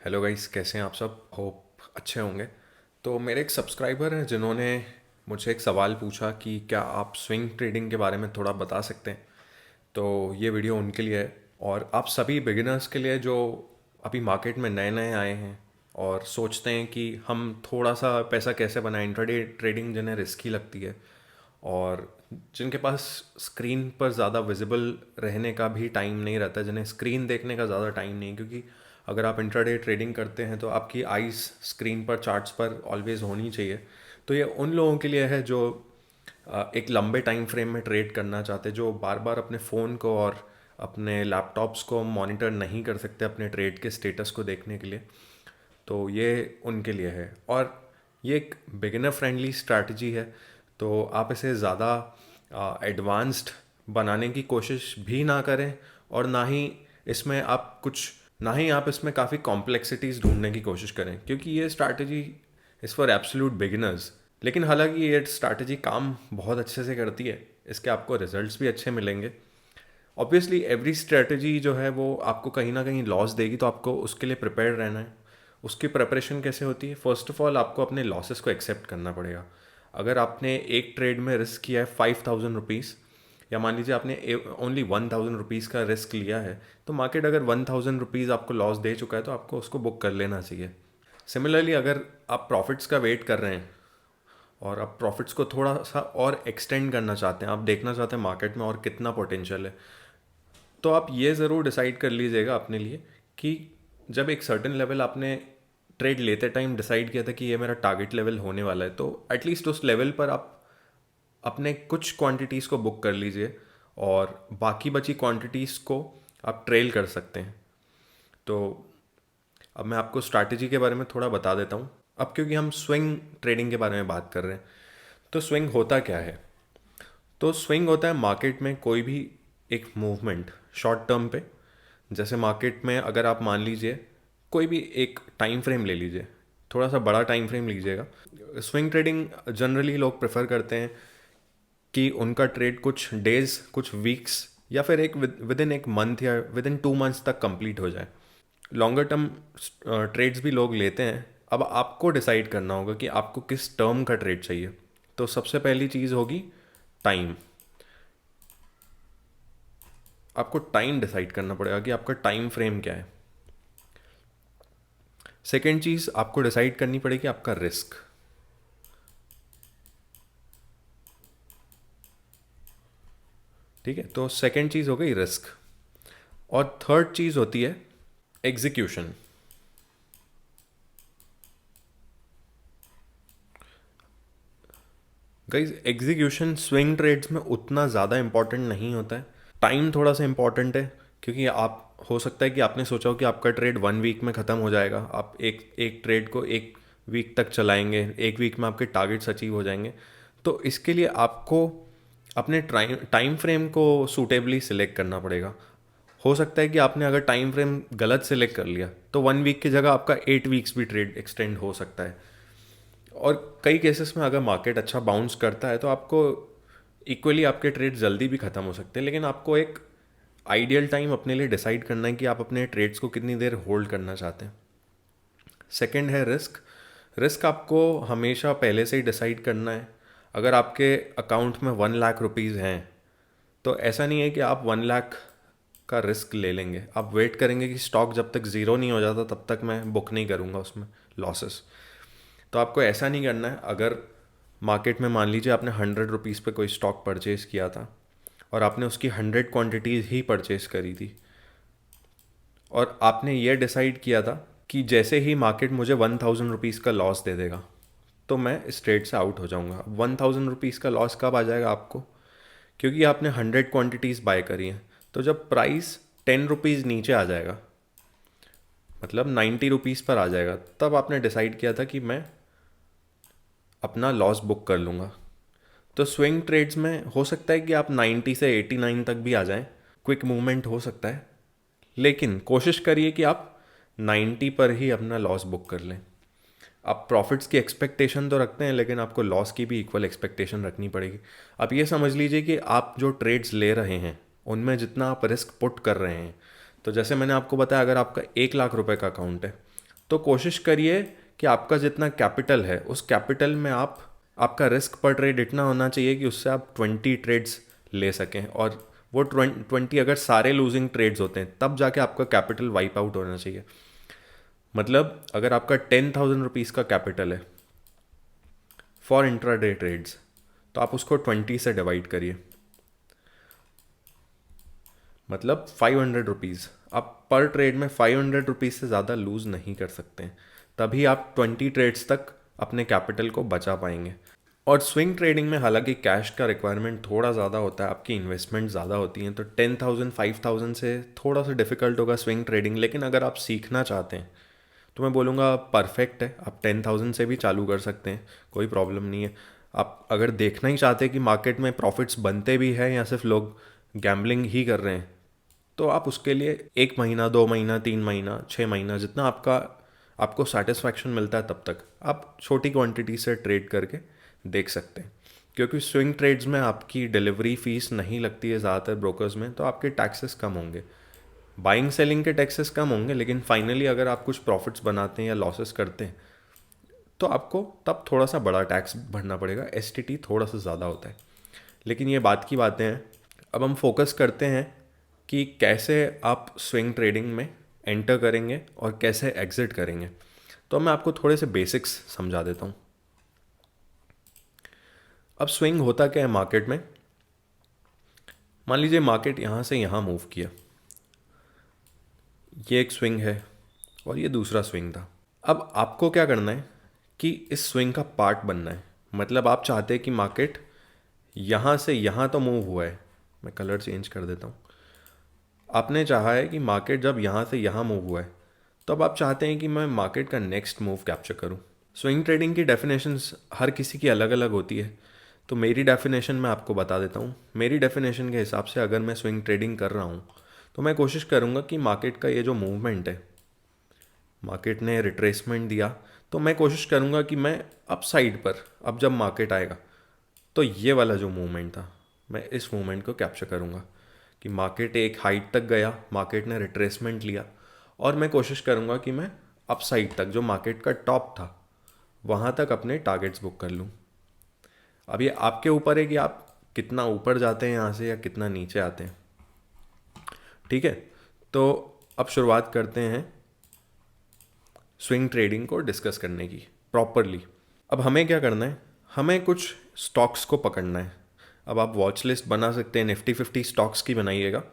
Hello guys, कैसे हैं आप सब? होप अच्छे होंगे। तो मेरे एक सब्सक्राइबर हैं जिन्होंने मुझसे एक सवाल पूछा कि क्या आप स्विंग ट्रेडिंग के बारे में थोड़ा बता सकते हैं। तो ये वीडियो उनके लिए है और आप सभी बिगिनर्स के लिए जो अभी मार्केट में नए नए आए हैं और सोचते हैं कि हम थोड़ा सा पैसा कैसे बनाएं। इंट्राडे ट्रेडिंग जिन्हें रिस्की लगती है और जिनके पास स्क्रीन पर ज़्यादा विजिबल रहने का भी टाइम नहीं रहता, जिन्हें स्क्रीन देखने का ज़्यादा टाइम नहीं, क्योंकि अगर आप इंट्राडे ट्रेडिंग करते हैं तो आपकी आइज़ स्क्रीन पर, चार्ट्स पर ऑलवेज़ होनी चाहिए। तो ये उन लोगों के लिए है जो एक लंबे टाइम फ्रेम में ट्रेड करना चाहते, जो बार बार अपने फ़ोन को और अपने लैपटॉप्स को मॉनिटर नहीं कर सकते अपने ट्रेड के स्टेटस को देखने के लिए। तो ये उनके लिए है और ये एक बिगिनर फ्रेंडली स्ट्रैटेजी है। तो आप इसे ज़्यादा एडवांस्ड बनाने की कोशिश भी ना करें और ना ही आप इसमें काफ़ी कॉम्प्लेक्सिटीज़ ढूंढने की कोशिश करें, क्योंकि ये strategy is for absolute beginners. लेकिन हालांकि ये स्ट्रैटेजी काम बहुत अच्छे से करती है, इसके आपको रिजल्ट्स भी अच्छे मिलेंगे। ऑब्वियसली एवरी स्ट्रेटजी जो है वो आपको कहीं ना कहीं लॉस देगी, तो आपको उसके लिए प्रिपेयर रहना है। उसकी प्रिपरेशन कैसे होती है? फर्स्ट ऑफ ऑल आपको अपने लॉसेस को एक्सेप्ट करना पड़ेगा। अगर आपने एक ट्रेड में रिस्क किया है 5,000 रुपीज़, या मान लीजिए आपने ओनली 1,000 रुपीज़ का रिस्क लिया है, तो मार्केट अगर 1,000 रुपीज़ आपको लॉस दे चुका है तो आपको उसको बुक कर लेना चाहिए। सिमिलरली अगर आप प्रॉफिट्स का वेट कर रहे हैं और आप प्रॉफिट्स को थोड़ा सा और एक्सटेंड करना चाहते हैं, आप देखना चाहते हैं मार्केट में और कितना पोटेंशियल है, तो आप ये ज़रूर डिसाइड कर लीजिएगा अपने लिए कि जब एक सर्टेन लेवल आपने ट्रेड लेते टाइम डिसाइड किया था कि ये मेरा टारगेट लेवल होने वाला है, तो एटलीस्ट उस लेवल पर आप अपने कुछ क्वांटिटीज़ को बुक कर लीजिए और बाकी बची क्वांटिटीज़ को आप ट्रेल कर सकते हैं। तो अब मैं आपको स्ट्रैटेजी के बारे में थोड़ा बता देता हूँ। अब क्योंकि हम स्विंग ट्रेडिंग के बारे में बात कर रहे हैं, तो स्विंग होता क्या है? तो स्विंग होता है मार्केट में कोई भी एक मूवमेंट शॉर्ट टर्म पे। जैसे मार्केट में अगर आप मान लीजिए कोई भी एक टाइम फ्रेम ले लीजिए, थोड़ा सा बड़ा टाइम फ्रेम लीजिएगा। स्विंग ट्रेडिंग जनरली लोग प्रेफर करते हैं कि उनका ट्रेड कुछ डेज, कुछ वीक्स या फिर एक विद इन एक मंथ या विद इन 2 मंथ्स तक कंप्लीट हो जाए। लॉन्गर टर्म ट्रेड्स भी लोग लेते हैं। अब आपको डिसाइड करना होगा कि आपको किस टर्म का ट्रेड चाहिए। तो सबसे पहली चीज़ होगी टाइम। आपको टाइम डिसाइड करना पड़ेगा कि आपका टाइम फ्रेम क्या है। सेकेंड चीज़ आपको डिसाइड करनी पड़ेगी आपका रिस्क। ठीक है, तो सेकेंड चीज़ हो गई रिस्क। और थर्ड चीज़ होती है execution. Guys, execution swing trades में उतना ज़्यादा इंपॉर्टेंट नहीं होता है। टाइम थोड़ा सा इंपॉर्टेंट है, क्योंकि आप हो सकता है कि आपने सोचा हो कि आपका ट्रेड 1 वीक में ख़त्म हो जाएगा। आप एक एक ट्रेड को 1 वीक तक चलाएंगे, 1 वीक में आपके टारगेट्स अचीव हो जाएंगे। तो इसके लिए आपको अपने टाइम फ्रेम को सूटेबली सिलेक्ट करना पड़ेगा। हो सकता है कि आपने अगर टाइम फ्रेम गलत सिलेक्ट कर लिया तो 1 वीक की जगह आपका 8 वीक्स भी ट्रेड एक्सटेंड हो सकता है। और कई केसेस में अगर मार्केट अच्छा बाउंस करता है तो आपको इक्वली आपके ट्रेड जल्दी भी ख़त्म हो सकते हैं। लेकिन आपको एक आइडियल टाइम अपने लिए डिसाइड करना है कि आप अपने ट्रेड्स को कितनी देर होल्ड करना चाहते हैं। सेकंड है रिस्क। रिस्क आपको हमेशा पहले से ही डिसाइड करना है। अगर आपके अकाउंट में 1 लाख रुपीज़ हैं, तो ऐसा नहीं है कि आप 1 लाख का रिस्क ले लेंगे। आप वेट करेंगे कि स्टॉक जब तक ज़ीरो नहीं हो जाता तब तक मैं बुक नहीं करूँगा उसमें लॉसेस। तो आपको ऐसा नहीं करना है। अगर मार्केट में मान लीजिए आपने 100 रुपीज़ पे कोई स्टॉक परचेज़ किया था और आपने उसकी 100 क्वांटिटीज़ ही परचेज़ करी थी, और आपने ये डिसाइड किया था कि जैसे ही मार्केट मुझे 1,000 रुपीज़ का लॉस दे देगा तो मैं इस ट्रेड से आउट हो जाऊंगा। 1,000 रुपीज़ का लॉस कब आ जाएगा आपको? क्योंकि आपने 100 क्वांटिटीज़ बाय करी हैं। तो जब प्राइस 10 रुपीज़ नीचे आ जाएगा, मतलब 90 रुपीज़ पर आ जाएगा, तब आपने डिसाइड किया था कि मैं अपना लॉस बुक कर लूँगा। तो स्विंग ट्रेड्स में हो सकता है कि आप 90 से 89 तक भी आ जाएं, क्विक मूवमेंट हो सकता है। लेकिन कोशिश करिए कि आप 90 पर ही अपना लॉस बुक कर लें। आप प्रॉफिट्स की एक्सपेक्टेशन तो रखते हैं, लेकिन आपको लॉस की भी इक्वल एक्सपेक्टेशन रखनी पड़ेगी। आप ये समझ लीजिए कि आप जो ट्रेड्स ले रहे हैं उनमें जितना आप रिस्क पुट कर रहे हैं, तो जैसे मैंने आपको बताया, अगर आपका 1 लाख रुपए का अकाउंट है तो कोशिश करिए कि आपका जितना कैपिटल है उस कैपिटल में आपका रिस्क पर ट्रेड इतना होना चाहिए कि उससे आप 20 ट्रेड्स ले सकें, और वो 20 अगर सारे लूजिंग ट्रेड्स होते हैं तब जाके आपका कैपिटल वाइप आउट होना चाहिए। मतलब अगर आपका 10,000 रुपीज़ का कैपिटल है फॉर इंट्राडे ट्रेड्स, तो आप उसको 20 से डिवाइड करिए, मतलब 500 रुपीज़। आप पर ट्रेड में 500 रुपीज़ से ज़्यादा लूज़ नहीं कर सकते हैं, तभी आप 20 ट्रेड्स तक अपने कैपिटल को बचा पाएंगे। और स्विंग ट्रेडिंग में हालांकि कैश का रिक्वायरमेंट थोड़ा ज़्यादा होता है, आपकी इन्वेस्टमेंट ज़्यादा होती हैं, तो 10,000 5,000 से थोड़ा सा डिफिकल्ट होगा स्विंग ट्रेडिंग। लेकिन अगर आप सीखना चाहते हैं तो मैं बोलूँगा परफेक्ट है, आप 10,000 से भी चालू कर सकते हैं, कोई प्रॉब्लम नहीं है। आप अगर देखना ही चाहते हैं कि मार्केट में प्रॉफिट्स बनते भी हैं या सिर्फ लोग गैम्बलिंग ही कर रहे हैं, तो आप उसके लिए 1 महीना 2 महीना 3 महीना 6 महीना जितना आपको सेटिस्फैक्शन मिलता है तब तक आप छोटी क्वांटिटी से ट्रेड करके देख सकते हैं। क्योंकि स्विंग ट्रेड्स में आपकी डिलीवरी फीस नहीं लगती है ज़्यादातर ब्रोकर्स में, तो आपके टैक्सेस कम होंगे, बाइंग सेलिंग के टैक्सेस कम होंगे, लेकिन फाइनली अगर आप कुछ प्रॉफिट्स बनाते हैं या लॉसेस करते हैं तो आपको तब थोड़ा सा बड़ा टैक्स भरना पड़ेगा, एसटीटी थोड़ा सा ज़्यादा होता है। लेकिन ये बात की बातें हैं। अब हम फोकस करते हैं कि कैसे आप स्विंग ट्रेडिंग में एंटर करेंगे और कैसे एग्जिट करेंगे। तो मैं आपको थोड़े से बेसिक्स समझा देता हूँ। अब स्विंग होता क्या है मार्केट में। मान लीजिए मार्केट यहाँ से यहाँ मूव किया, ये एक स्विंग है और ये दूसरा स्विंग था। अब आपको क्या करना है कि इस स्विंग का पार्ट बनना है। मतलब आप चाहते हैं कि मार्केट यहाँ से यहाँ तो मूव हुआ है, मैं कलर चेंज कर देता हूँ। आपने चाहा है कि मार्केट जब यहाँ से यहाँ मूव हुआ है, तो अब आप चाहते हैं कि मैं मार्केट का नेक्स्ट मूव कैप्चर करूँ। स्विंग ट्रेडिंग की डेफिनेशंस हर किसी की अलग अलग होती है, तो मेरी डेफिनेशन मैं आपको बता देता हूँ। मेरी डेफिनेशन के हिसाब से अगर मैं स्विंग ट्रेडिंग कर रहा हूँ तो मैं कोशिश करूँगा कि मार्केट का ये जो मूवमेंट है, मार्केट ने रिट्रेसमेंट दिया, तो मैं कोशिश करूँगा कि मैं अप साइड पर, अब जब मार्केट आएगा तो ये वाला जो मूवमेंट था मैं इस मूवमेंट को कैप्चर करूँगा कि मार्केट एक हाइट तक गया, मार्केट ने रिट्रेसमेंट लिया, और मैं कोशिश करूँगा कि मैं अप साइड तक जो मार्केट का टॉप था वहाँ तक अपने टारगेट्स बुक कर लूँ। अब ये आपके ऊपर है कि आप कितना ऊपर जाते हैं यहाँ से या कितना नीचे आते हैं। ठीक है, तो अब शुरुआत करते हैं स्विंग ट्रेडिंग को डिस्कस करने की प्रॉपरली। अब हमें क्या करना है, हमें कुछ स्टॉक्स को पकड़ना है। अब आप वॉच लिस्ट बना सकते हैं, निफ्टी 50 स्टॉक्स की बनाइएगा,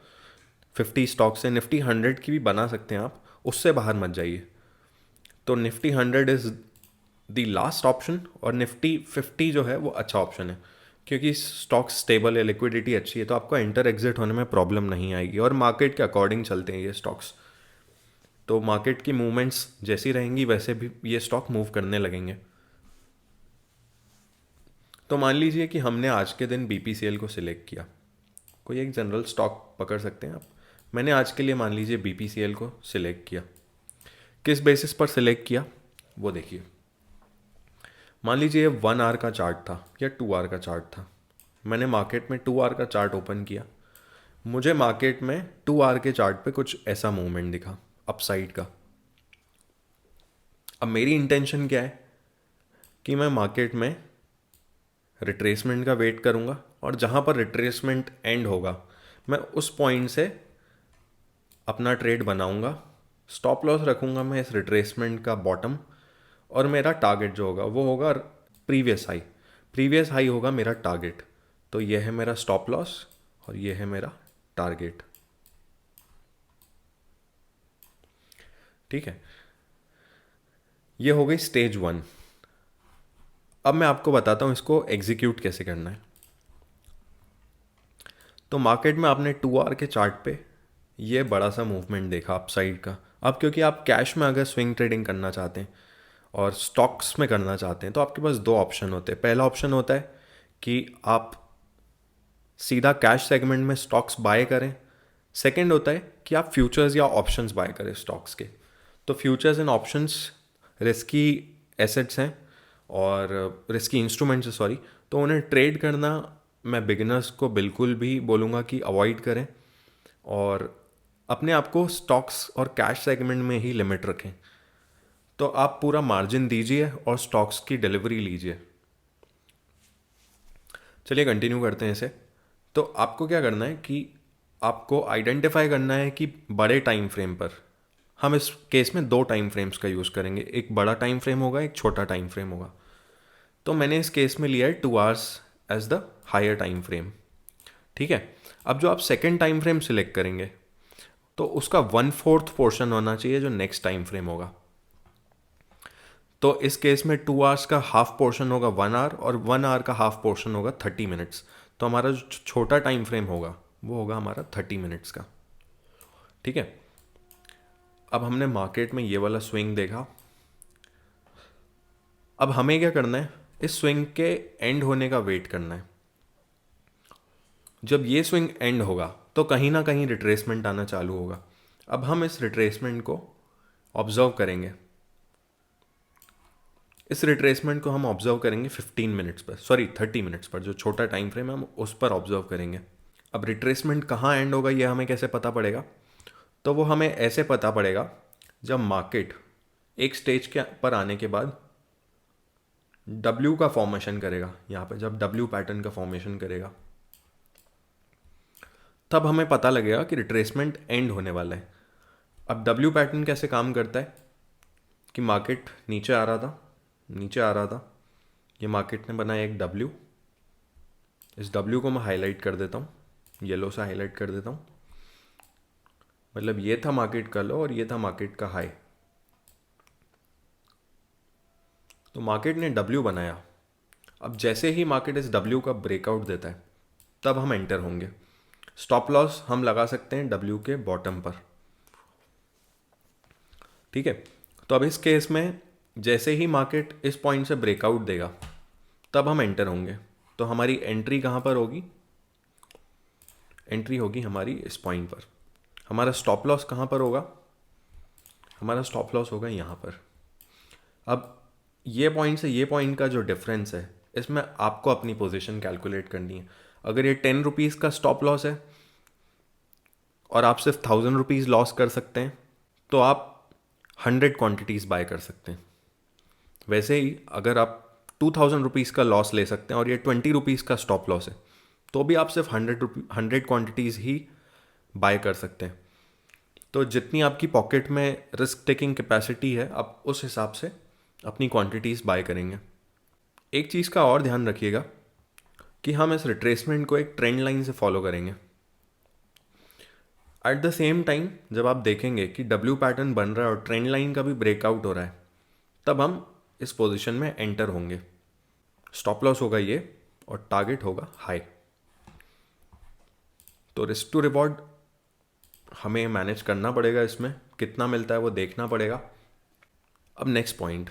50 स्टॉक्स है, निफ्टी 100 की भी बना सकते हैं आप, उससे बाहर मत जाइए। तो Nifty 100 is the last option, और निफ्टी 50 जो है वो अच्छा ऑप्शन है क्योंकि स्टॉक स्टेबल है, लिक्विडिटी अच्छी है, तो आपको एंटर एग्जिट होने में प्रॉब्लम नहीं आएगी, और मार्केट के अकॉर्डिंग चलते हैं ये स्टॉक्स। तो मार्केट की मूवमेंट्स जैसी रहेंगी वैसे भी ये स्टॉक मूव करने लगेंगे। तो मान लीजिए कि हमने आज के दिन बीपीसीएल को सिलेक्ट किया, कोई एक जनरल स्टॉक पकड़ सकते हैं आप। मैंने आज के लिए मान लीजिए बीपीसीएल को सिलेक्ट किया। किस बेसिस पर सिलेक्ट किया वो देखिए। मान लीजिए 1 आवर का चार्ट था या 2 आवर का चार्ट था। मैंने मार्केट में 2 आवर का चार्ट ओपन किया, मुझे मार्केट में 2 आवर के चार्ट पे कुछ ऐसा मूवमेंट दिखा अपसाइड का। अब मेरी इंटेंशन क्या है कि मैं मार्केट में रिट्रेसमेंट का वेट करूंगा, और जहां पर रिट्रेसमेंट एंड होगा मैं उस पॉइंट से अपना ट्रेड बनाऊंगा। स्टॉप लॉस रखूंगा मैं इस रिट्रेसमेंट का बॉटम, और मेरा टारगेट जो होगा वो होगा प्रीवियस हाई। प्रीवियस हाई होगा मेरा टारगेट। तो ये है मेरा स्टॉप लॉस और ये है मेरा टारगेट। ठीक है, ये हो गई स्टेज 1। अब मैं आपको बताता हूँ इसको एग्जीक्यूट कैसे करना है। तो मार्केट में आपने 2 आवर के चार्ट पे ये बड़ा सा मूवमेंट देखा अपसाइड का। अब क्योंकि आप कैश में अगर स्विंग ट्रेडिंग करना चाहते हैं और स्टॉक्स में करना चाहते हैं तो आपके पास 2 ऑप्शन होते हैं। पहला ऑप्शन होता है कि आप सीधा कैश सेगमेंट में स्टॉक्स बाय करें। सेकंड होता है कि आप फ्यूचर्स या ऑप्शंस बाय करें स्टॉक्स के। तो futures and options risky assets हैं और रिस्की इंस्ट्रूमेंट्स है, सॉरी। तो उन्हें ट्रेड करना मैं बिगिनर्स को बिल्कुल भी बोलूँगा कि अवॉइड करें, और अपने आप को स्टॉक्स और कैश सेगमेंट में ही लिमिट रखें। तो आप पूरा मार्जिन दीजिए और स्टॉक्स की डिलीवरी लीजिए। चलिए कंटिन्यू करते हैं इसे। तो आपको क्या करना है कि आपको आइडेंटिफाई करना है कि बड़े टाइम फ्रेम पर, हम इस केस में दो टाइम फ्रेम्स का यूज़ करेंगे, एक बड़ा टाइम फ्रेम होगा, एक छोटा टाइम फ्रेम होगा। तो मैंने इस केस में लिया है 2 hours as the higher time frame. ठीक है। अब जो आप सेकेंड टाइम फ्रेम सिलेक्ट करेंगे तो उसका 1/4 पोर्शन होना चाहिए जो नेक्स्ट टाइम फ्रेम होगा। तो इस केस में 2 आवर्स का हाफ पोर्शन होगा 1 आवर और 1 आवर का हाफ पोर्शन होगा 30 मिनट्स। तो हमारा जो छोटा टाइम फ्रेम होगा वो होगा हमारा 30 मिनट्स का। ठीक है। अब हमने मार्केट में ये वाला स्विंग देखा। अब हमें क्या करना है, इस स्विंग के एंड होने का वेट करना है। जब ये स्विंग एंड होगा तो कहीं ना कहीं रिट्रेसमेंट आना चालू होगा। अब हम इस रिट्रेसमेंट को ऑब्जर्व करेंगे। इस रिट्रेसमेंट को हम ऑब्जर्व करेंगे 15 मिनट्स पर, सॉरी 30 मिनट्स पर, जो छोटा टाइम फ्रेम है हम उस पर ऑब्जर्व करेंगे। अब रिट्रेसमेंट कहाँ एंड होगा ये हमें कैसे पता पड़ेगा? तो वो हमें ऐसे पता पड़ेगा जब मार्केट एक स्टेज के पर आने के बाद W का फॉर्मेशन करेगा। यहाँ पे जब W पैटर्न का फॉर्मेशन करेगा तब हमें पता लगेगा कि रिट्रेसमेंट एंड होने वाला है। अब W पैटर्न कैसे काम करता है कि मार्केट नीचे आ रहा था, ये मार्केट ने बनाया एक W। इस W को मैं हाईलाइट कर देता हूँ, येलो से हाईलाइट कर देता हूँ। मतलब ये था मार्केट का लो और ये था मार्केट का हाई। तो मार्केट ने W बनाया। अब जैसे ही मार्केट इस W का ब्रेकआउट देता है तब हम एंटर होंगे। स्टॉप लॉस हम लगा सकते हैं W के बॉटम पर। ठीक है। तो अब इस केस में जैसे ही मार्केट इस पॉइंट से ब्रेकआउट देगा तब हम एंटर होंगे। तो हमारी एंट्री कहाँ पर होगी? एंट्री होगी हमारी इस पॉइंट पर। हमारा स्टॉप लॉस कहाँ पर होगा? हमारा स्टॉप लॉस होगा यहाँ पर। अब ये पॉइंट से ये पॉइंट का जो डिफरेंस है इसमें आपको अपनी पोजीशन कैलकुलेट करनी है। अगर ये 10 रुपीज़ का स्टॉप लॉस है और आप सिर्फ 1000 रुपीज़ लॉस कर सकते हैं तो आप 100 क्वांटिटीज़ बाय कर सकते हैं। वैसे ही अगर आप 2000 रुपीज़ का लॉस ले सकते हैं और ये 20 रुपीज़ का स्टॉप लॉस है तो भी आप सिर्फ 100 क्वांटिटीज़ ही बाय कर सकते हैं। तो जितनी आपकी पॉकेट में रिस्क टेकिंग कैपेसिटी है आप उस हिसाब से अपनी क्वांटिटीज़ बाय करेंगे। एक चीज़ का और ध्यान रखिएगा कि हम इस रिट्रेसमेंट को एक ट्रेंड लाइन से फॉलो करेंगे। एट द सेम टाइम जब आप देखेंगे कि W पैटर्न बन रहा है और ट्रेंड लाइन का भी ब्रेकआउट हो रहा है तब हम इस पोजीशन में एंटर होंगे। स्टॉप लॉस होगा ये और टारगेट होगा हाई। तो रिस्क टू रिवॉर्ड हमें मैनेज करना पड़ेगा, इसमें कितना मिलता है वो देखना पड़ेगा। अब नेक्स्ट पॉइंट,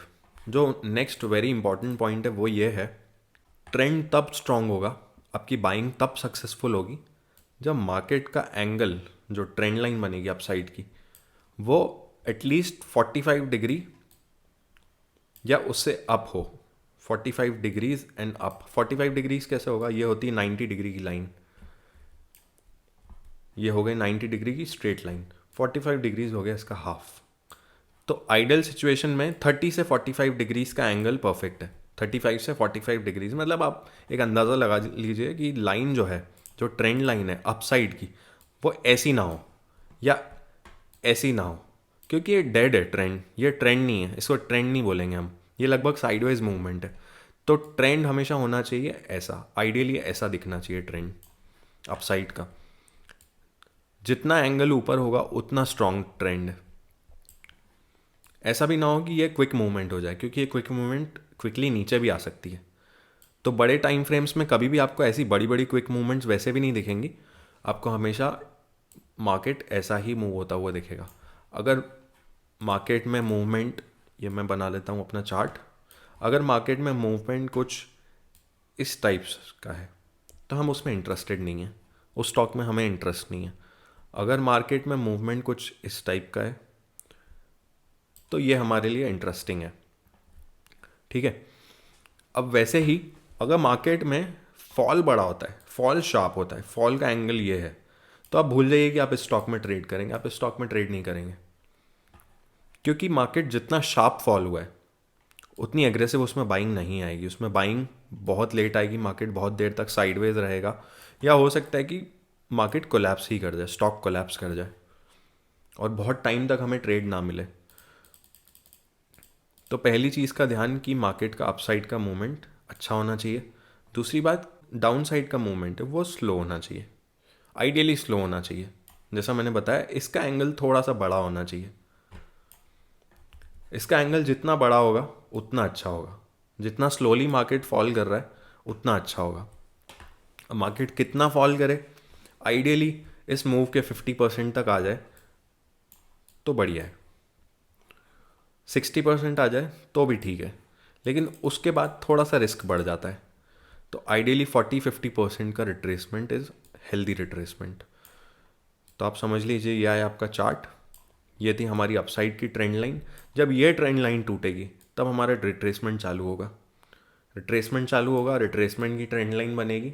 जो नेक्स्ट वेरी इंपॉर्टेंट पॉइंट है वो ये है, ट्रेंड तब स्ट्रांग होगा, आपकी बाइंग तब सक्सेसफुल होगी जब मार्केट का एंगल, जो ट्रेंड लाइन बनेगी अप साइड की, वो एटलीस्ट 45 डिग्री या उससे अप हो। 45 डिग्रीज एंड अप। 45 डिग्रीज कैसे होगा? ये होती है 90 डिग्री की लाइन, ये हो गई 90 डिग्री की स्ट्रेट लाइन, 45 डिग्रीज हो गया इसका हाफ। तो आइडियल सिचुएशन में 30 से 45 डिग्रीज का एंगल परफेक्ट है। 35 से 45 डिग्रीज मतलब आप एक अंदाज़ा लगा लीजिए कि लाइन जो है, जो ट्रेंड लाइन है अपसाइड की, वो ऐसी ना हो या ऐसी ना हो, क्योंकि ये डेड है ट्रेंड, ये ट्रेंड नहीं है, इसको ट्रेंड नहीं बोलेंगे हम, ये लगभग साइडवेज मूवमेंट है। तो ट्रेंड हमेशा होना चाहिए ऐसा, आइडियली ऐसा दिखना चाहिए ट्रेंड अपसाइड का। जितना एंगल ऊपर होगा उतना स्ट्रॉन्ग ट्रेंड है। ऐसा भी ना हो कि ये क्विक मूवमेंट हो जाए, क्योंकि ये क्विक मूवमेंट क्विकली नीचे भी आ सकती है। तो बड़े टाइम फ्रेम्स में कभी भी आपको ऐसी बड़ी बड़ी क्विक मूवमेंट्स वैसे भी नहीं दिखेंगी, आपको हमेशा मार्केट ऐसा ही मूव होता हुआ दिखेगा। अगर मार्केट में मूवमेंट, ये मैं बना लेता हूँ अपना चार्ट, अगर मार्केट में मूवमेंट कुछ इस टाइप्स का है तो हम उसमें इंटरेस्टेड नहीं हैं, उस स्टॉक में हमें इंटरेस्ट नहीं है। अगर मार्केट में मूवमेंट कुछ इस टाइप का है तो ये हमारे लिए इंटरेस्टिंग है। ठीक है। अब वैसे ही अगर मार्केट में फॉल बड़ा होता है, फॉल शार्प होता है, फॉल का एंगल ये है, तो आप भूल जाइए कि आप इस स्टॉक में ट्रेड करेंगे, आप इस स्टॉक में ट्रेड नहीं करेंगे। क्योंकि मार्केट जितना शार्प फॉल हुआ है उतनी एग्रेसिव उसमें बाइंग नहीं आएगी, उसमें बाइंग बहुत लेट आएगी, मार्केट बहुत देर तक साइडवेज रहेगा, या हो सकता है कि मार्केट कोलैप्स ही कर जाए, स्टॉक कोलैप्स कर जाए और बहुत टाइम तक हमें ट्रेड ना मिले। तो पहली चीज़ का ध्यान कि मार्केट का अपसाइड का मूवमेंट अच्छा होना चाहिए। दूसरी बात, डाउन साइड का मूवमेंट है वो स्लो होना चाहिए, आइडियली स्लो होना चाहिए। जैसा मैंने बताया, इसका एंगल थोड़ा सा बड़ा होना चाहिए। इसका एंगल जितना बड़ा होगा उतना अच्छा होगा। जितना स्लोली मार्केट फॉल कर रहा है उतना अच्छा होगा। अब मार्केट कितना फॉल करे, आइडियली इस मूव के 50% तक आ जाए तो बढ़िया है, 60% आ जाए तो भी ठीक है, लेकिन उसके बाद थोड़ा सा रिस्क बढ़ जाता है। तो आइडियली 40-50% का रिट्रेसमेंट इज़ हेल्दी रिट्रेसमेंट। तो आप समझ लीजिए यह है आपका चार्ट, ये थी हमारी अपसाइड की ट्रेंड लाइन। जब ये ट्रेंड लाइन टूटेगी तब हमारा रिट्रेसमेंट चालू होगा। रिट्रेसमेंट की ट्रेंड लाइन बनेगी,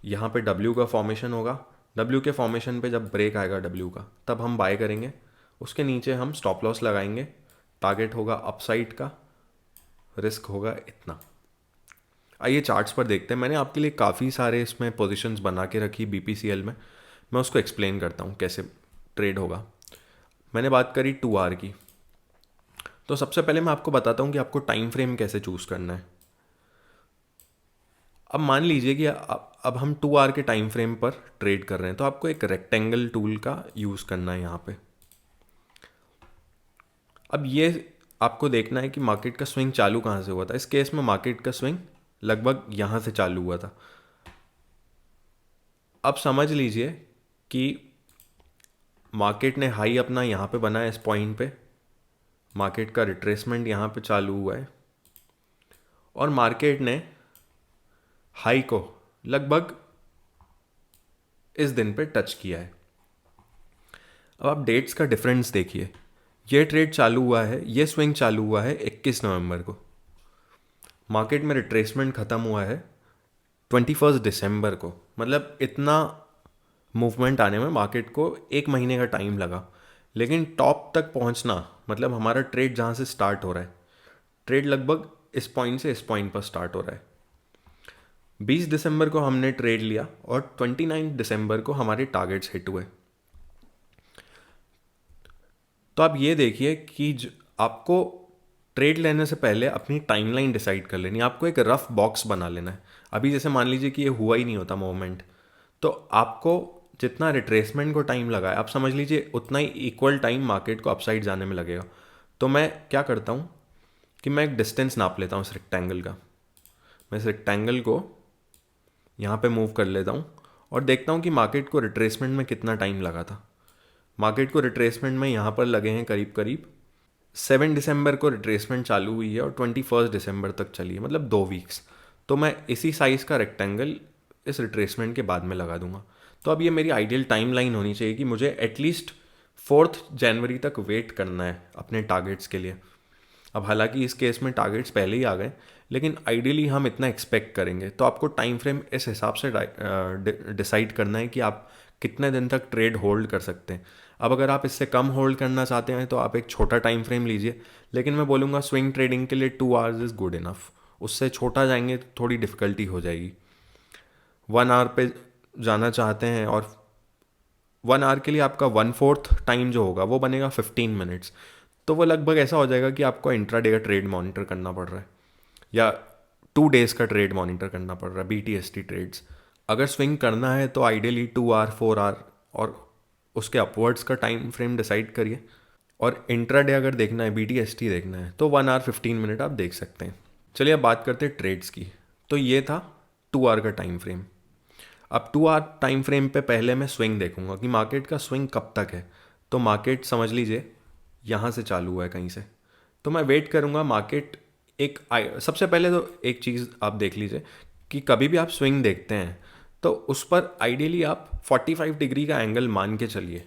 यहाँ पे डब्ल्यू का फॉर्मेशन होगा। डब्ल्यू के फॉर्मेशन पे जब ब्रेक आएगा डब्ल्यू का तब हम बाय करेंगे, उसके नीचे हम स्टॉप लॉस लगाएंगे। टारगेट होगा अपसाइड का, रिस्क होगा इतना। आइए चार्ट्स पर देखते हैं। मैंने आपके लिए काफ़ी सारे इसमें पोजीशंस बना के रखी बीपीसीएल में, मैं उसको एक्सप्लेन करता हूँ कैसे ट्रेड होगा। मैंने बात करी 2 आवर की, तो सबसे पहले मैं आपको बताता हूँ कि आपको टाइम फ्रेम कैसे चूज़ करना है। अब मान लीजिए कि अब हम 2 आवर के टाइम फ्रेम पर ट्रेड कर रहे हैं, तो आपको एक रेक्टेंगल टूल का यूज़ करना है यहाँ पे। अब ये आपको देखना है कि मार्केट का स्विंग चालू कहाँ से हुआ था। इस केस में मार्केट का स्विंग लगभग यहाँ से चालू हुआ था। अब समझ लीजिए कि मार्केट ने हाई अपना यहाँ पे बनाया, इस पॉइंट पे मार्केट का रिट्रेसमेंट यहाँ पे चालू हुआ है और मार्केट ने हाई को लगभग इस दिन पे टच किया है। अब आप डेट्स का डिफरेंस देखिए, ये ट्रेड चालू हुआ है, ये स्विंग चालू हुआ है 21 नवंबर को, मार्केट में रिट्रेसमेंट ख़त्म हुआ है 21 दिसंबर को। मतलब इतना मूवमेंट आने में मार्केट को 1 महीने का टाइम लगा, लेकिन टॉप तक पहुंचना मतलब हमारा ट्रेड जहाँ से स्टार्ट हो रहा है, ट्रेड लगभग इस पॉइंट से इस पॉइंट पर स्टार्ट हो रहा है। 20 दिसंबर को हमने ट्रेड लिया और 29 दिसंबर को हमारे टारगेट्स हिट हुए। तो आप ये देखिए कि आपको ट्रेड लेने से पहले अपनी टाइमलाइन डिसाइड कर लेनी है, आपको एक रफ बॉक्स बना लेना है। अभी जैसे मान लीजिए कि ये हुआ ही नहीं होता मूवमेंट, तो आपको जितना रिट्रेसमेंट को टाइम लगा है, आप समझ लीजिए उतना ही इक्वल टाइम मार्केट को अपसाइड जाने में लगेगा। तो मैं क्या करता हूँ कि मैं एक डिस्टेंस नाप लेता हूँ इस रेक्टेंगल का। मैं इस रेक्टेंगल को यहाँ पे मूव कर लेता हूँ और देखता हूँ कि मार्केट को रिट्रेसमेंट में कितना टाइम लगा था। मार्केट को रिट्रेसमेंट में यहाँ पर लगे हैं करीब करीब 7 दिसंबर को रिट्रेसमेंट चालू हुई है और 21 दिसंबर तक चली है, मतलब 2 वीक्स। तो मैं इसी साइज़ का रेक्टेंगल इस रिट्रेसमेंट के बाद में लगा दूंगा। तो अब ये मेरी आइडियल टाइम लाइन होनी चाहिए कि मुझे एटलीस्ट 4 जनवरी तक वेट करना है अपने टारगेट्स के लिए। अब हालांकि इस केस में टारगेट्स पहले ही आ गए, लेकिन आइडियली हम इतना एक्सपेक्ट करेंगे। तो आपको टाइम फ्रेम इस हिसाब से डिसाइड करना है कि आप कितने दिन तक ट्रेड होल्ड कर सकते हैं। अब अगर आप इससे कम होल्ड करना चाहते हैं तो आप एक छोटा टाइम फ्रेम लीजिए, लेकिन मैं बोलूँगा स्विंग ट्रेडिंग के लिए 2 आवर्स इज़ गुड इनफ। उससे छोटा जाएंगे तो थोड़ी डिफ़िकल्टी हो जाएगी। 1 आवर पे जाना चाहते हैं और 1 आवर के लिए आपका 1/4 टाइम जो होगा वो बनेगा 15 मिनट्स। तो वो लगभग ऐसा हो जाएगा कि आपको इंट्राडे का ट्रेड मॉनिटर करना पड़ रहा है या 2 डेज़ का ट्रेड मॉनिटर करना पड़ रहा है, BTST ट्रेड्स। अगर स्विंग करना है तो आइडियली 2 आवर 4 आवर और उसके अपवर्ड्स का टाइम फ्रेम डिसाइड करिए। और इंट्राडे अगर देखना है, BTST देखना है, तो 1 आवर 15 मिनट आप देख सकते हैं। चलिए अब बात करते हैं ट्रेड्स की। तो ये था 2 आवर का टाइम फ्रेम। अब 2 आवर टाइम फ्रेम पे पहले मैं स्विंग देखूंगा कि मार्केट का स्विंग कब तक है। तो मार्केट समझ लीजिए यहाँ से चालू हुआ है कहीं से, तो मैं वेट करूँगा मार्केट सबसे पहले तो एक चीज़ आप देख लीजिए कि कभी भी आप स्विंग देखते हैं तो उस पर आइडियली आप 45 डिग्री का एंगल मान के चलिए।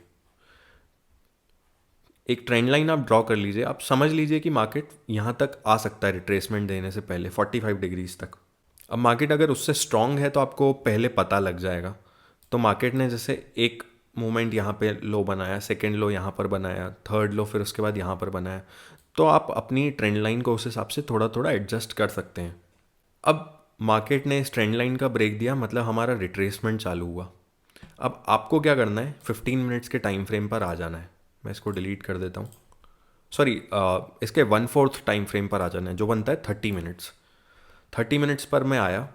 एक ट्रेंड लाइन आप ड्रॉ कर लीजिए, आप समझ लीजिए कि मार्केट यहाँ तक आ सकता है रिट्रेसमेंट देने से पहले 45 डिग्रीज तक। अब मार्केट अगर उससे स्ट्रांग है तो आपको पहले पता लग जाएगा। तो मार्केट ने जैसे एक मोमेंट यहाँ पे लो बनाया, सेकेंड लो यहाँ पर बनाया, थर्ड लो फिर उसके बाद यहाँ पर बनाया, तो आप अपनी ट्रेंड लाइन को उस हिसाब से थोड़ा थोड़ा एडजस्ट कर सकते हैं। अब मार्केट ने इस ट्रेंड लाइन का ब्रेक दिया, मतलब हमारा रिट्रेसमेंट चालू हुआ। अब आपको क्या करना है, 15 मिनट्स के टाइम फ्रेम पर आ जाना है। मैं इसको डिलीट कर देता हूँ, सॉरी, इसके 1/4 टाइम फ्रेम पर आ जाना है, जो बनता है 30 मिनट्स। 30 मिनट्स पर मैं आया।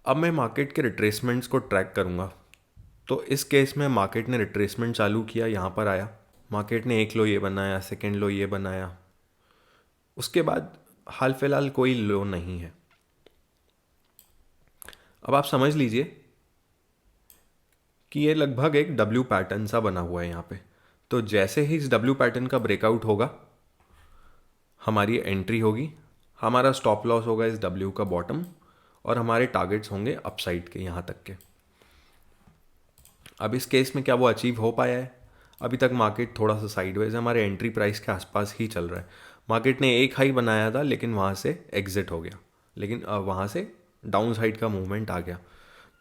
अब मैं मार्केट के रिट्रेसमेंट्स को ट्रैक करूँगा। तो इस केस में मार्केट ने रिट्रेसमेंट चालू किया, यहाँ पर आया, मार्केट ने एक लो ये बनाया, सेकेंड लो ये बनाया, उसके बाद हाल फिलहाल कोई लो नहीं है। अब आप समझ लीजिए कि ये लगभग एक डब्ल्यू पैटर्न सा बना हुआ है यहाँ पे। तो जैसे ही इस डब्ल्यू पैटर्न का ब्रेकआउट होगा, हमारी एंट्री होगी, हमारा स्टॉप लॉस होगा इस डब्ल्यू का बॉटम, और हमारे टारगेट्स होंगे अपसाइड के यहाँ तक के। अब इस केस में क्या वो अचीव हो पाया है? अभी तक मार्केट थोड़ा सा साइडवेज है, हमारे एंट्री प्राइस के आसपास ही चल रहा है। मार्केट ने एक हाई बनाया था, लेकिन वहाँ से एग्जिट हो गया, लेकिन वहाँ से डाउन साइड का मूवमेंट आ गया।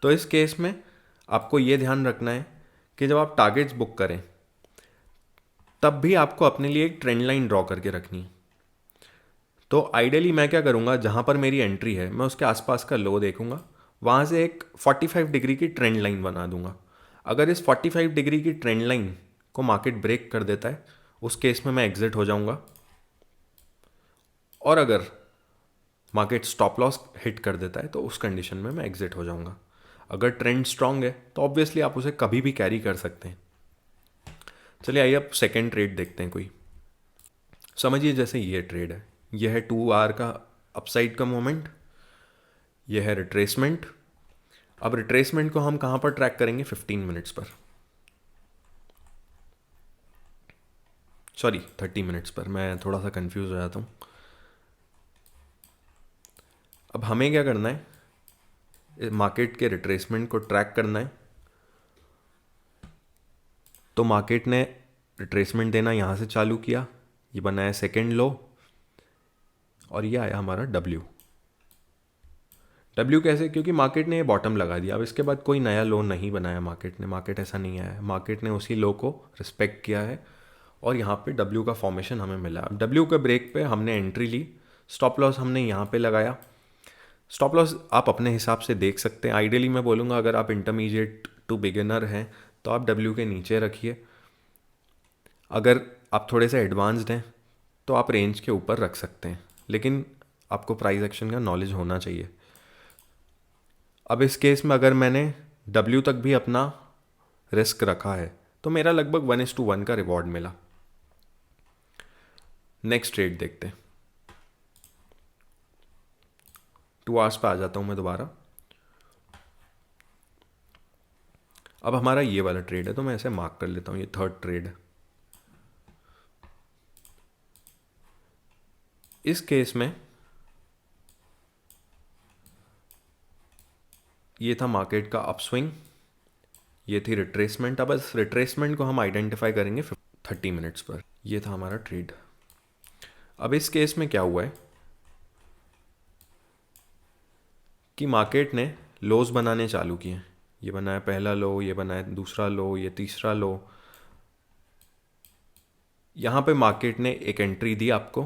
तो इस केस में आपको ये ध्यान रखना है कि जब आप टारगेट्स बुक करें, तब भी आपको अपने लिए एक ट्रेंड लाइन ड्रॉ करके रखनी है। तो आइडियली मैं क्या करूँगा, जहाँ पर मेरी एंट्री है मैं उसके आसपास का लो देखूंगा, वहाँ से एक 45 डिग्री की ट्रेंड लाइन बना दूंगा। अगर इस 45 डिग्री की ट्रेंड लाइन को मार्केट ब्रेक कर देता है, उस केस में मैं एग्जिट हो जाऊंगा। और अगर मार्केट स्टॉप लॉस हिट कर देता है, तो उस कंडीशन में मैं एग्जिट हो जाऊंगा। अगर ट्रेंड स्ट्रांग है तो ऑब्वियसली आप उसे कभी भी कैरी कर सकते हैं। चलिए आइए अब सेकेंड ट्रेड देखते हैं कोई। समझिए जैसे ये ट्रेड है, यह है 2 आवर का अपसाइड का मोमेंट, यह है रिट्रेसमेंट। अब रिट्रेसमेंट को हम कहाँ पर ट्रैक करेंगे, 15 मिनट्स पर, सॉरी 30 मिनट्स पर, मैं थोड़ा सा कंफ्यूज हो जाता हूँ। अब हमें क्या करना है, मार्केट के रिट्रेसमेंट को ट्रैक करना है। तो मार्केट ने रिट्रेसमेंट देना यहाँ से चालू किया, ये बनाया सेकेंड लो, और ये आया हमारा डब्ल्यू। डब्ल्यू कैसे, क्योंकि मार्केट ने ये बॉटम लगा दिया। अब इसके बाद कोई नया लो नहीं बनाया मार्केट ने, मार्केट ऐसा नहीं आया है, मार्केट ने उसी लो को रिस्पेक्ट किया है, और यहाँ पे डब्ल्यू का फॉर्मेशन हमें मिला। अब डब्ल्यू के ब्रेक पे हमने एंट्री ली, स्टॉप लॉस हमने यहाँ पे लगाया। स्टॉप लॉस आप अपने हिसाब से देख सकते हैं। आइडियली मैं बोलूँगा अगर आप इंटरमीडिएट टू बिगिनर हैं तो आप डब्ल्यू के नीचे रखिए, अगर आप थोड़े से एडवांस्ड हैं तो आप रेंज के ऊपर रख सकते हैं, लेकिन आपको प्राइस एक्शन का नॉलेज होना चाहिए। अब इस केस में अगर मैंने डब्ल्यू तक भी अपना रिस्क रखा है, तो मेरा लगभग 1:1 का रिवॉर्ड मिला। नेक्स्ट ट्रेड देखते हैं। 2 आवर्स पे आ जाता हूँ मैं दोबारा। अब हमारा ये वाला ट्रेड है, तो मैं ऐसे मार्क कर लेता हूँ, ये थर्ड ट्रेड है। इस केस में ये था मार्केट का अपस्विंग, ये थी रिट्रेसमेंट। अब इस रिट्रेसमेंट को हम आइडेंटिफाई करेंगे 30 मिनट्स पर। ये था हमारा ट्रेड। अब इस केस में क्या हुआ है कि मार्केट ने लोज बनाने चालू किए। ये बनाया पहला लो, ये बनाया दूसरा लो, ये तीसरा लो। यहाँ पे मार्केट ने एक एंट्री दी आपको,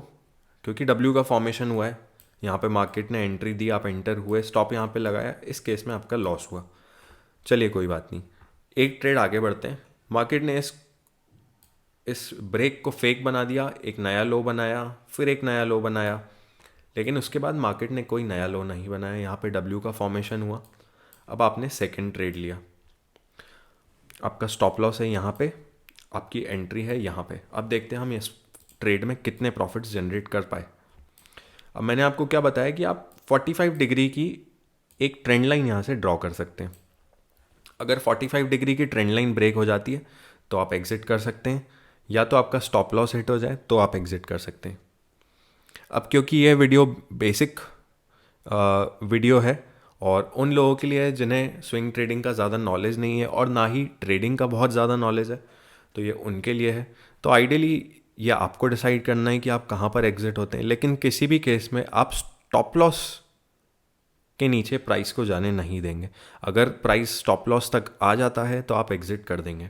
क्योंकि डब्ल्यू का फॉर्मेशन हुआ है। यहाँ पे मार्केट ने एंट्री दी, आप एंटर हुए, स्टॉप यहाँ पे लगाया, इस केस में आपका लॉस हुआ। चलिए कोई बात नहीं, एक ट्रेड आगे बढ़ते हैं। मार्केट ने इस ब्रेक को फेक बना दिया, एक नया लो बनाया, फिर एक नया लो बनाया, लेकिन उसके बाद मार्केट ने कोई नया लो नहीं बनाया। यहाँ पे डब्ल्यू का फॉर्मेशन हुआ। अब आपने सेकंड ट्रेड लिया, आपका स्टॉप लॉस है यहाँ पे, आपकी एंट्री है यहाँ पे। अब देखते हैं हम इस ट्रेड में कितने प्रॉफिट्स जनरेट कर पाए। अब मैंने आपको क्या बताया कि आप 45 डिग्री की एक ट्रेंड लाइन यहाँ से ड्रॉ कर सकते हैं। अगर 45 डिग्री की ट्रेंड लाइन ब्रेक हो जाती है तो आप एग्जिट कर सकते हैं, या तो आपका स्टॉप लॉस हिट हो जाए तो आप एग्जिट कर सकते हैं। अब क्योंकि यह वीडियो बेसिक वीडियो है और उन लोगों के लिए जिन्हें स्विंग ट्रेडिंग का ज़्यादा नॉलेज नहीं है और ना ही ट्रेडिंग का बहुत ज़्यादा नॉलेज है, तो ये उनके लिए है। तो आइडियली ये आपको डिसाइड करना है कि आप कहाँ पर एग्जिट होते हैं, लेकिन किसी भी केस में आप स्टॉप लॉस के नीचे प्राइस को जाने नहीं देंगे। अगर प्राइस स्टॉप लॉस तक आ जाता है तो आप एग्जिट कर देंगे।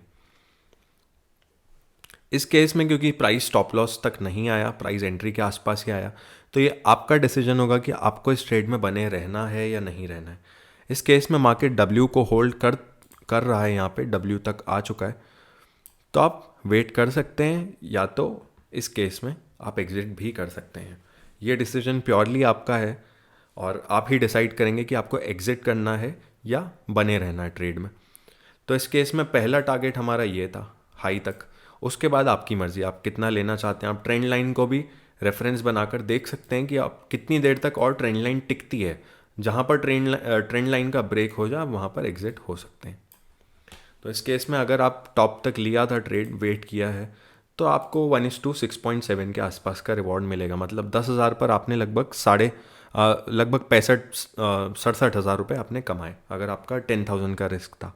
इस केस में क्योंकि प्राइस स्टॉप लॉस तक नहीं आया, प्राइस एंट्री के आसपास ही आया, तो ये आपका डिसीजन होगा कि आपको इस ट्रेड में बने रहना है या नहीं रहना है। इस केस में मार्केट डब्ल्यू को होल्ड कर रहा है, यहाँ पे डब्ल्यू तक आ चुका है, तो आप वेट कर सकते हैं या तो इस केस में आप एग्जिट भी कर सकते हैं। ये डिसीजन प्योरली आपका है और आप ही डिसाइड करेंगे कि आपको एग्जिट करना है या बने रहना है ट्रेड में। तो इस केस में पहला टारगेट हमारा ये था हाई तक। उसके बाद आपकी मर्ज़ी, आप कितना लेना चाहते हैं। आप ट्रेंड लाइन को भी रेफरेंस बनाकर देख सकते हैं कि आप कितनी देर तक और ट्रेंड लाइन टिकती है। जहाँ पर ट्रेंड लाइन का ब्रेक हो जाए, आप वहाँ पर एग्जिट हो सकते हैं। तो इस केस में अगर आप टॉप तक लिया था ट्रेड, वेट किया है, तो आपको 1:6.7 के आसपास का रिवॉर्ड मिलेगा। मतलब 10,000 पर आपने लगभग 67,000 रुपये आपने कमाए, अगर आपका 10,000 का रिस्क था।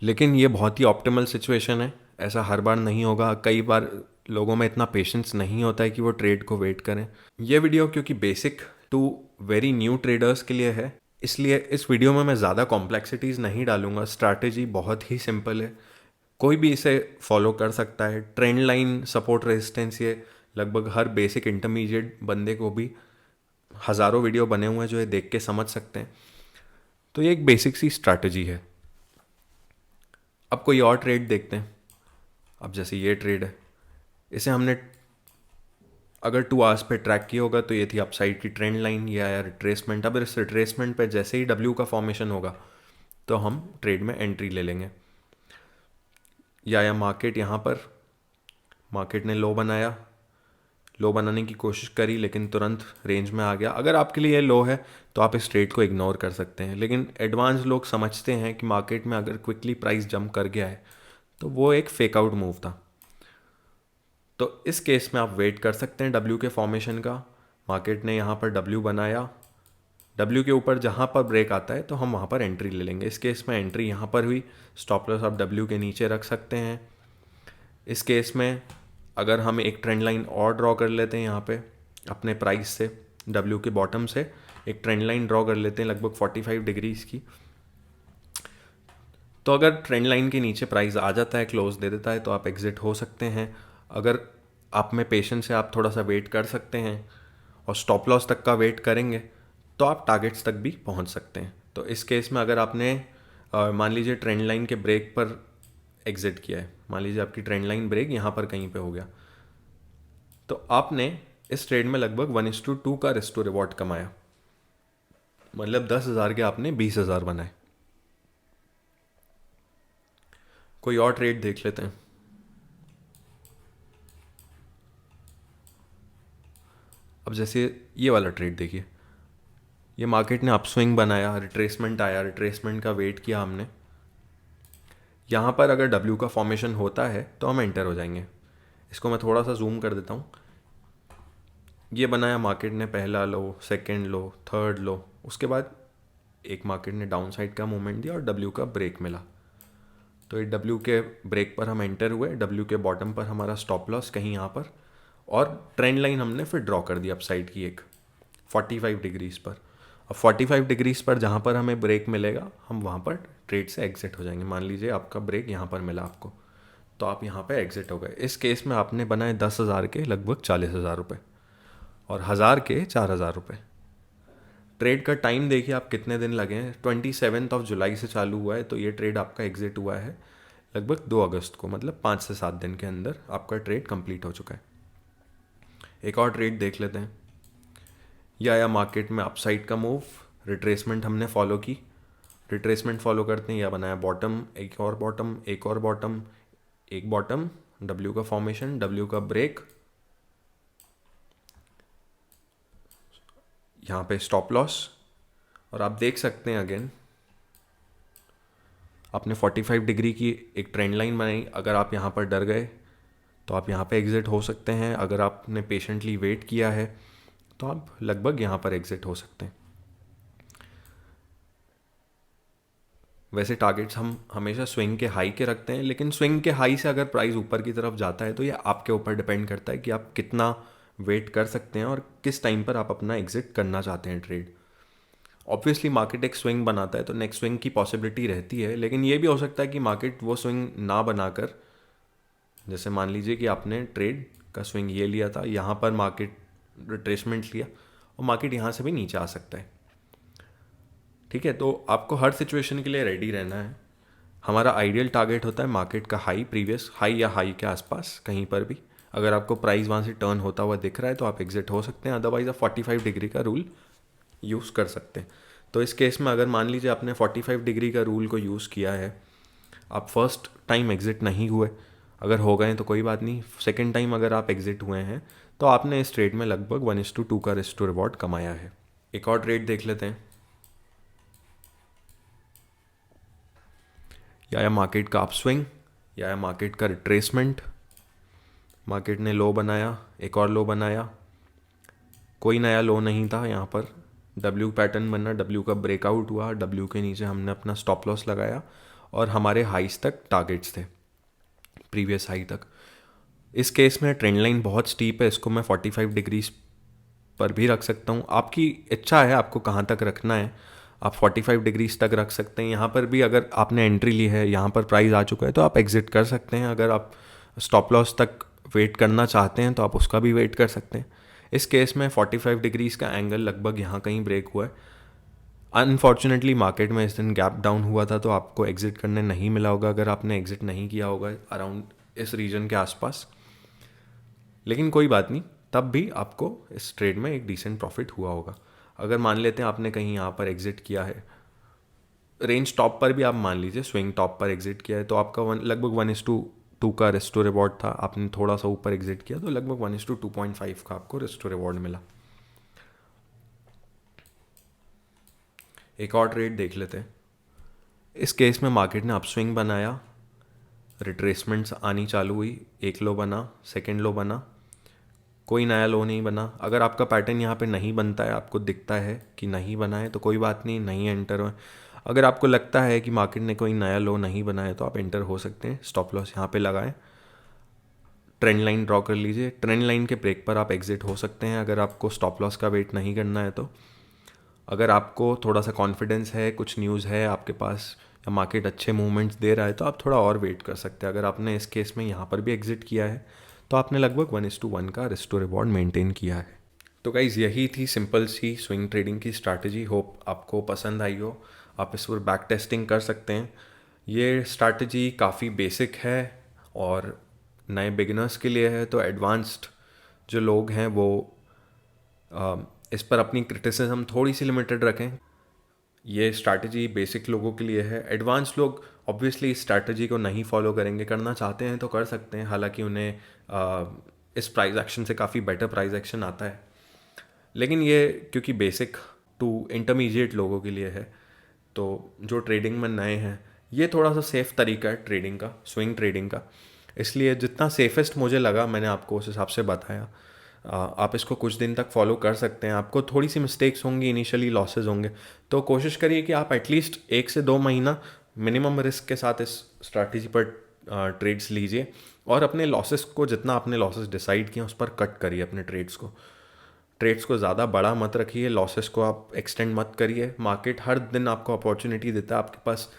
लेकिन ये बहुत ही ऑप्टिमल सिचुएशन है, ऐसा हर बार नहीं होगा। कई बार लोगों में इतना पेशेंस नहीं होता है कि वो ट्रेड को वेट करें। ये वीडियो क्योंकि basic to very new traders के लिए है, इसलिए इस वीडियो में मैं ज़्यादा कॉम्प्लेक्सिटीज़ नहीं डालूंगा। स्ट्रैटेजी बहुत ही सिंपल है, कोई भी इसे फॉलो कर सकता है। ट्रेंड लाइन, सपोर्ट, रेजिस्टेंस, ये लगभग हर बेसिक इंटरमीडिएट बंदे को भी हज़ारों वीडियो बने हुए हैं जो ये देख के समझ सकते हैं। तो ये एक बेसिक सी स्ट्रैटेजी है। अब कोई और ट्रेड देखते हैं। अब जैसे ये ट्रेड है, इसे हमने अगर 2 आवर्स पे ट्रैक किया होगा तो ये थी अपसाइड की ट्रेंड लाइन, ये आया रिट्रेसमेंट। अब इस रिट्रेसमेंट पे जैसे ही डब्ल्यू का फॉर्मेशन होगा तो हम ट्रेड में एंट्री ले लेंगे। या मार्केट यहाँ पर, मार्केट ने लो बनाने की कोशिश करी लेकिन तुरंत रेंज में आ गया। अगर आपके लिए ये लो है तो आप इस ट्रेड को इग्नोर कर सकते हैं। लेकिन एडवांस लोग समझते हैं कि मार्केट में अगर क्विकली प्राइस जंप कर गया है तो वो एक फेक आउट मूव था। तो इस केस में आप वेट कर सकते हैं डब्ल्यू के फॉर्मेशन का। मार्केट ने यहाँ पर डब्ल्यू बनाया, डब्ल्यू के ऊपर जहाँ पर ब्रेक आता है तो हम वहाँ पर एंट्री ले लेंगे। इस केस में एंट्री यहाँ पर हुई, स्टॉप लॉस आप डब्ल्यू के नीचे रख सकते हैं। इस केस में अगर हम एक ट्रेंड लाइन और ड्रॉ कर लेते हैं यहाँ पे अपने प्राइस से, डब्ल्यू के बॉटम से एक ट्रेंड लाइन ड्रॉ कर लेते हैं लगभग 45 डिग्रीज की। तो अगर ट्रेंड लाइन के नीचे प्राइस आ जाता है, क्लोज दे देता है, तो आप एग्जिट हो सकते हैं। अगर आप में पेशेंस है, आप थोड़ा सा वेट कर सकते हैं और स्टॉप लॉस तक का वेट करेंगे तो आप टारगेट्स तक भी पहुंच सकते हैं। तो इस केस में अगर आपने मान लीजिए ट्रेंड लाइन के ब्रेक पर एग्जिट किया है, मान लीजिए आपकी ट्रेंड लाइन ब्रेक यहाँ पर कहीं पे हो गया, तो आपने इस ट्रेड में लगभग 1:2 का रिस्क टू रिवॉर्ड कमाया। मतलब 10,000 के आपने 20,000 बनाए। कोई और ट्रेड देख लेते हैं। अब जैसे ये वाला ट्रेड देखिए, ये मार्केट ने अपस्विंग बनाया, रिट्रेसमेंट आया, रिट्रेसमेंट का वेट किया हमने। यहाँ पर अगर डब्ल्यू का फॉर्मेशन होता है तो हम एंटर हो जाएंगे। इसको मैं थोड़ा सा जूम कर देता हूँ। ये बनाया मार्केट ने, पहला लो, सेकंड लो, थर्ड लो, उसके बाद एक मार्केट ने डाउन साइड का मूवमेंट दिया और डब्ल्यू का ब्रेक मिला। तो ये डब्ल्यू के ब्रेक पर हम एंटर हुए, डब्ल्यू के बॉटम पर हमारा स्टॉप लॉस कहीं यहाँ पर, और ट्रेंड लाइन हमने फिर ड्रॉ कर दी अपसाइड की एक 45 डिग्रीज पर। अब 45 डिग्रीज पर जहाँ पर हमें ब्रेक मिलेगा हम वहाँ पर ट्रेड से एग्जिट हो जाएंगे। मान लीजिए आपका ब्रेक यहाँ पर मिला आपको, तो आप यहाँ पे एग्जिट हो गए। इस केस में आपने बनाए 10,000 के लगभग 40,000 रुपये और 1,000 के 4,000 रुपये। ट्रेड का टाइम देखिए आप कितने दिन लगे हैं। 27 जुलाई से चालू हुआ है, तो ये ट्रेड आपका एग्जिट हुआ है लगभग 2 अगस्त को। मतलब 5 से 7 दिन के अंदर आपका ट्रेड कंप्लीट हो चुका है। एक और ट्रेड देख लेते हैं। यह आया मार्केट में अपसाइड का मूव, रिट्रेसमेंट हमने फॉलो की, रिट्रेसमेंट फॉलो करते हैं। या बनाया बॉटम, एक और बॉटम, एक और बॉटम, एक बॉटम, डब्ल्यू का फॉर्मेशन, डब्ल्यू का ब्रेक, यहाँ पे स्टॉप लॉस। और आप देख सकते हैं अगेन आपने 45 डिग्री की एक ट्रेंड लाइन बनाई। अगर आप यहाँ पर डर गए तो आप यहाँ पे एग्जिट हो सकते हैं। अगर आपने पेशेंटली वेट किया है तो आप लगभग यहाँ पर एग्जिट हो सकते हैं। वैसे टारगेट्स हम हमेशा स्विंग के हाई के रखते हैं, लेकिन स्विंग के हाई से अगर प्राइस ऊपर की तरफ जाता है तो ये आपके ऊपर डिपेंड करता है कि आप कितना वेट कर सकते हैं और किस टाइम पर आप अपना एग्जिट करना चाहते हैं ट्रेड। ऑब्वियसली मार्केट एक स्विंग बनाता है तो नेक्स्ट स्विंग की पॉसिबिलिटी रहती है, लेकिन ये भी हो सकता है कि मार्केट वो स्विंग ना बनाकर, जैसे मान लीजिए कि आपने ट्रेड का स्विंग ये लिया था, यहाँ पर मार्केट रिट्रेसमेंट लिया और मार्केट यहाँ से भी नीचे आ सकता है। ठीक है, तो आपको हर सिचुएशन के लिए रेडी रहना है। हमारा आइडियल टारगेट होता है मार्केट का हाई, प्रीवियस हाई या हाई के आसपास कहीं पर भी। अगर आपको प्राइस वहाँ से टर्न होता हुआ दिख रहा है तो आप एग्जिट हो सकते हैं, अदरवाइज आप 45 डिग्री का रूल यूज़ कर सकते हैं। तो इस केस में अगर मान लीजिए आपने 45 डिग्री का रूल को यूज़ किया है, आप फर्स्ट टाइम एग्ज़िट नहीं हुए, अगर हो गए तो कोई बात नहीं, सेकेंड टाइम अगर आप एग्ज़िट हुए हैं तो आपने इस ट्रेड में लगभग 1:2 का रिस्क टू रिवॉर्ड कमाया है। एक और ट्रेड देख लेते हैं। या मार्केट का अपस्विंग या मार्केट का रिट्रेसमेंट। मार्केट ने लो बनाया, एक और लो बनाया, कोई नया लो नहीं था यहाँ पर। डब्ल्यू पैटर्न बनना, डब्ल्यू का ब्रेकआउट हुआ, डब्ल्यू के नीचे हमने अपना स्टॉप लॉस लगाया और हमारे हाइस तक टारगेट्स थे, प्रीवियस हाई तक। इस केस में ट्रेंड लाइन बहुत स्टीप है, इसको मैं 45 डिग्रीज पर भी रख सकता हूँ। आपकी इच्छा है आपको कहाँ तक रखना है, आप 45 डिग्रीज तक रख सकते हैं। यहाँ पर भी अगर आपने एंट्री ली है, यहाँ पर प्राइस आ चुका है तो आप एग्जिट कर सकते हैं। अगर आप स्टॉप लॉस तक वेट करना चाहते हैं तो आप उसका भी वेट कर सकते हैं। इस केस में 45 डिग्रीज का एंगल लगभग यहाँ कहीं ब्रेक हुआ है। अनफॉर्चुनेटली मार्केट में इस दिन गैप डाउन हुआ था तो आपको एग्जिट करने नहीं मिला होगा अगर आपने एग्जिट नहीं किया होगा अराउंड इस रीजन के आसपास। लेकिन कोई बात नहीं, तब भी आपको इस ट्रेड में एक डिसेंट प्रॉफिट हुआ होगा। अगर मान लेते हैं आपने कहीं यहाँ पर एग्जिट किया है, रेंज टॉप पर भी आप मान लीजिए स्विंग टॉप पर एग्जिट किया है तो आपका लगभग 1:2 का रिस्क टू रिवॉर्ड था। आपने थोड़ा सा ऊपर एग्जिट किया तो लगभग 1:2.5 का आपको रिस्क टू रिवॉर्ड मिला। एक और ट्रेड देख लेते हैं। इस केस में मार्केट ने अपस्विंग बनाया, रिट्रेसमेंट्स आनी चालू हुई, एक लो बना, सेकेंड लो बना, कोई नया लो नहीं बना। अगर आपका पैटर्न यहाँ पे नहीं बनता है, आपको दिखता है कि नहीं बना है तो कोई बात नहीं, नहीं एंटर हो। अगर आपको लगता है कि मार्केट ने कोई नया लो नहीं बनाया तो आप एंटर हो सकते हैं। स्टॉप लॉस यहाँ पे लगाएं, ट्रेंड लाइन ड्रॉ कर लीजिए, ट्रेंड लाइन के ब्रेक पर आप एग्जिट हो सकते हैं अगर आपको स्टॉप लॉस का वेट नहीं करना है तो। अगर आपको थोड़ा सा कॉन्फिडेंस है, कुछ न्यूज़ है आपके पास या मार्केट अच्छे मूवमेंट्स दे रहा है तो आप थोड़ा और वेट कर सकते हैं। अगर आपने इस केस में यहाँ पर भी एग्जिट किया है तो आपने लगभग 1:1 का रिस्क टू रिवॉर्ड मेंटेन किया है। तो गाइज़ यही थी सिंपल सी स्विंग ट्रेडिंग की स्ट्रैटेजी। होप आपको पसंद आई हो। आप इस पर बैक टेस्टिंग कर सकते हैं। ये स्ट्रैटेजी काफ़ी बेसिक है और नए बिगिनर्स के लिए है, तो एडवांस्ड जो लोग हैं वो इस पर अपनी क्रिटिसिज्म थोड़ी सी लिमिटेड रखें। ये स्ट्रैटेजी बेसिक लोगों के लिए है। एडवांस लोग ऑब्वियसली इस स्ट्रैटेजी को नहीं फॉलो करेंगे, करना चाहते हैं तो कर सकते हैं, हालांकि उन्हें इस प्राइस एक्शन से काफ़ी बेटर प्राइस एक्शन आता है। लेकिन ये क्योंकि बेसिक टू इंटरमीडिएट लोगों के लिए है, तो जो ट्रेडिंग में नए हैं, ये थोड़ा सा सेफ़ तरीका है ट्रेडिंग का, स्विंग ट्रेडिंग का। इसलिए जितना सेफेस्ट मुझे लगा मैंने आपको उस हिसाब से बताया। आप इसको कुछ दिन तक फॉलो कर सकते हैं। आपको थोड़ी सी मिस्टेक्स होंगी, इनिशियली लॉसेज होंगे, तो कोशिश करिए कि आप एटलीस्ट 1 से 2 महीना मिनिमम रिस्क के साथ इस स्ट्रैटेजी पर ट्रेड्स लीजिए और अपने लॉसेस को, जितना आपने लॉसेस डिसाइड किए उस पर कट करिए अपने ट्रेड्स को ज़्यादा बड़ा मत रखिए, लॉसेस को आप एक्सटेंड मत करिए। मार्केट हर दिन आपको अपॉर्चुनिटी देता है। आपके पास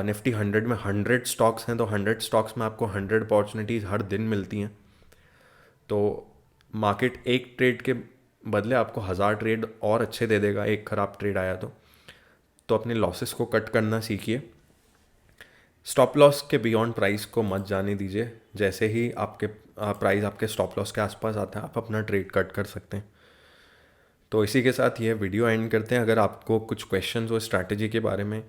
निफ्टी 100 में 100 स्टॉक्स हैं तो 100 स्टॉक्स में आपको 100 अपॉर्चुनिटीज़ हर दिन मिलती हैं। तो मार्केट एक ट्रेड के बदले आपको 1000 ट्रेड और अच्छे दे देगा एक ख़राब ट्रेड आया तो अपने लॉसेस को कट करना सीखिए। स्टॉप लॉस के बियॉन्ड प्राइस को मत जाने दीजिए। जैसे ही आपके प्राइस आपके स्टॉप लॉस के आसपास आता है आप अपना ट्रेड कट कर सकते हैं। तो इसी के साथ ये वीडियो एंड करते हैं। अगर आपको कुछ क्वेश्चंस हो स्ट्रैटेजी के बारे में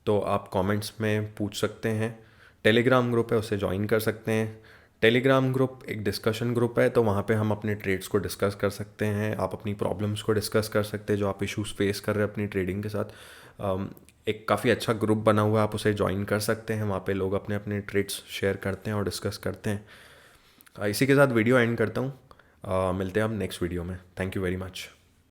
तो आप कमेंट्स में पूछ सकते हैं। टेलीग्राम ग्रुप है, उसे ज्वाइन कर सकते हैं। टेलीग्राम ग्रुप एक डिस्कशन ग्रुप है, तो वहाँ पे हम अपने ट्रेड्स को डिस्कस कर सकते हैं। आप अपनी प्रॉब्लम्स को डिस्कस कर सकते हैं, जो आप इश्यूज फेस कर रहे हैं अपनी ट्रेडिंग के साथ। एक काफ़ी अच्छा ग्रुप बना हुआ है, आप उसे ज्वाइन कर सकते हैं। वहाँ पे लोग अपने अपने ट्रेड्स शेयर करते हैं और डिस्कस करते हैं। इसी के साथ वीडियो एंड करता हूँ। मिलते हैं हम नेक्स्ट वीडियो में। Thank you very much.